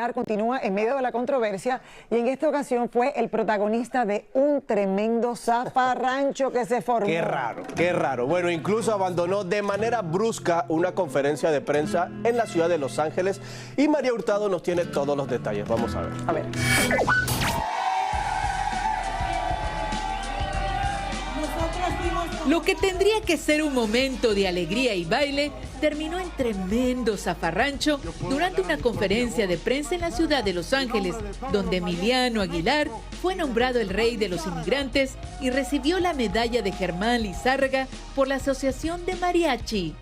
Aguilar continúa en medio de la controversia y en esta ocasión fue el protagonista de un tremendo zafarrancho que se formó. Qué raro, qué raro. Bueno, incluso abandonó de manera brusca una conferencia de prensa en la ciudad de Los Ángeles y María Hurtado nos tiene todos los detalles. Vamos a ver. A ver. Lo que tendría que ser un momento de alegría y baile terminó en tremendo zafarrancho durante una conferencia de prensa en la ciudad de Los Ángeles, donde Emiliano Aguilar fue nombrado el rey de los inmigrantes y recibió la medalla de Germán Lizárraga por la Asociación de Mariachi.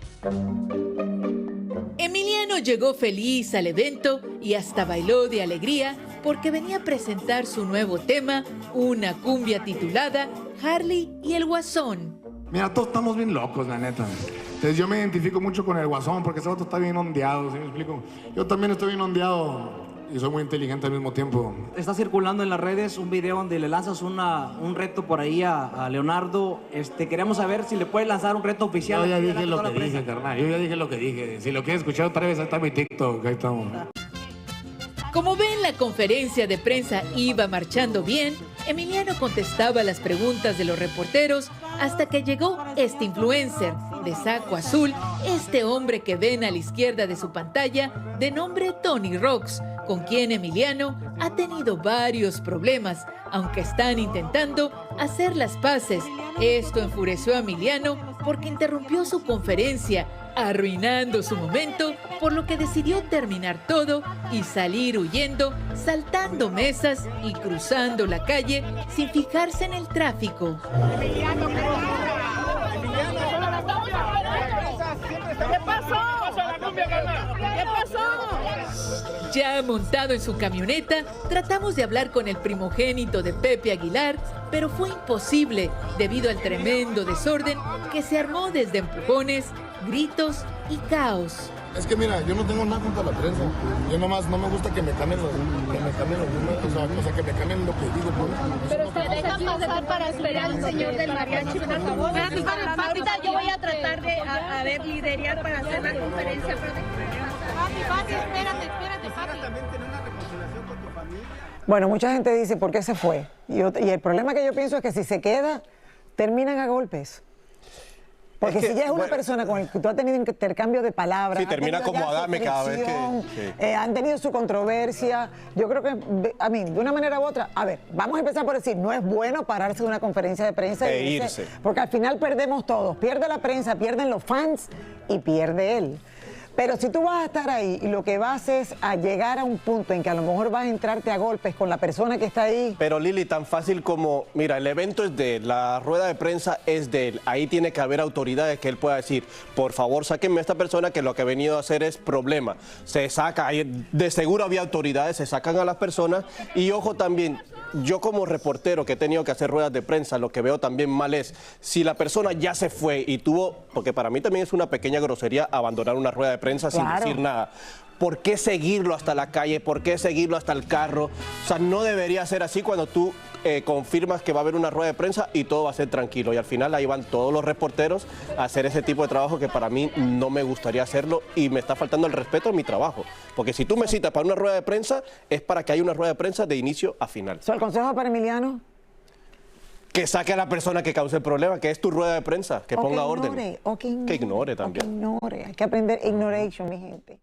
Emiliano llegó feliz al evento y hasta bailó de alegría porque venía a presentar su nuevo tema, una cumbia titulada Harley y el Guasón. Mira, todos estamos bien locos, la neta. Entonces yo me identifico mucho con el Guasón porque ese vato está bien ondeado, ¿sí me explico? Yo también estoy bien ondeado y soy muy inteligente al mismo tiempo. Está circulando en las redes un video donde le lanzas un reto por ahí a Leonardo. Queremos saber si le puedes lanzar un reto oficial. Yo ya dije lo que dije, carnal. Yo ya dije lo que dije. Si lo quieres escuchar otra vez, ahí está mi TikTok. Ahí estamos. Como ven, la conferencia de prensa iba marchando bien. Emiliano contestaba las preguntas de los reporteros hasta que llegó este influencer de saco azul, este hombre que ven a la izquierda de su pantalla, de nombre Tony Rocks, con quien Emiliano ha tenido varios problemas, aunque están intentando hacer las paces. Esto enfureció a Emiliano porque interrumpió su conferencia, arruinando su momento, por lo que decidió terminar todo y salir huyendo, saltando mesas y cruzando la calle sin fijarse en el tráfico. ¿Qué pasó? ¿Qué pasó? Ya montado en su camioneta, tratamos de hablar con el primogénito de Pepe Aguilar, pero fue imposible debido al tremendo desorden que se armó desde empujones, gritos y caos. Es que mira, yo no tengo nada contra la prensa. Yo nomás no me gusta que me cambien los números, o sea, que me cambien lo que digo. Pero ¿te dejan pasar para esperar al señor del mariachi, por favor? Ahorita yo voy a tratar de liderar para hacer la conferencia. Pati, espérate, Pati. Bueno, mucha gente dice, ¿por qué se fue? Y el problema que yo pienso es que si se queda, terminan a golpes. Porque si ya es una persona con la que tú has tenido intercambio de palabras, sí, termina como Adame cada vez que... han tenido su controversia, yo creo que, de una manera u otra, a ver, vamos a empezar por decir, no es bueno pararse de una conferencia de prensa e irse. Porque al final perdemos todos, pierde la prensa, pierden los fans y pierde él. Pero si tú vas a estar ahí y lo que vas es a llegar a un punto en que a lo mejor vas a entrarte a golpes con la persona que está ahí. Pero Lili, tan fácil como, mira, el evento es de él, la rueda de prensa es de él. Ahí tiene que haber autoridades que él pueda decir, por favor, sáquenme a esta persona que lo que ha venido a hacer es problema. Se saca, de seguro había autoridades, se sacan a las personas. Y ojo también, yo como reportero que he tenido que hacer ruedas de prensa, lo que veo también mal es, si la persona ya se fue y tuvo, porque para mí también es una pequeña grosería abandonar una rueda de prensa sin decir nada. ¿Por qué seguirlo hasta la calle? ¿Por qué seguirlo hasta el carro? O sea, no debería ser así cuando tú confirmas que va a haber una rueda de prensa y todo va a ser tranquilo. Y al final ahí van todos los reporteros a hacer ese tipo de trabajo que para mí no me gustaría hacerlo y me está faltando el respeto a mi trabajo. Porque si tú me citas para una rueda de prensa, es para que haya una rueda de prensa de inicio a final. ¿El consejo para Emiliano? Que saque a la persona que cause el problema, que es tu rueda de prensa, que ponga orden. O que ignore Que ignore también. O que ignore. Hay que aprender ignoration, mi gente.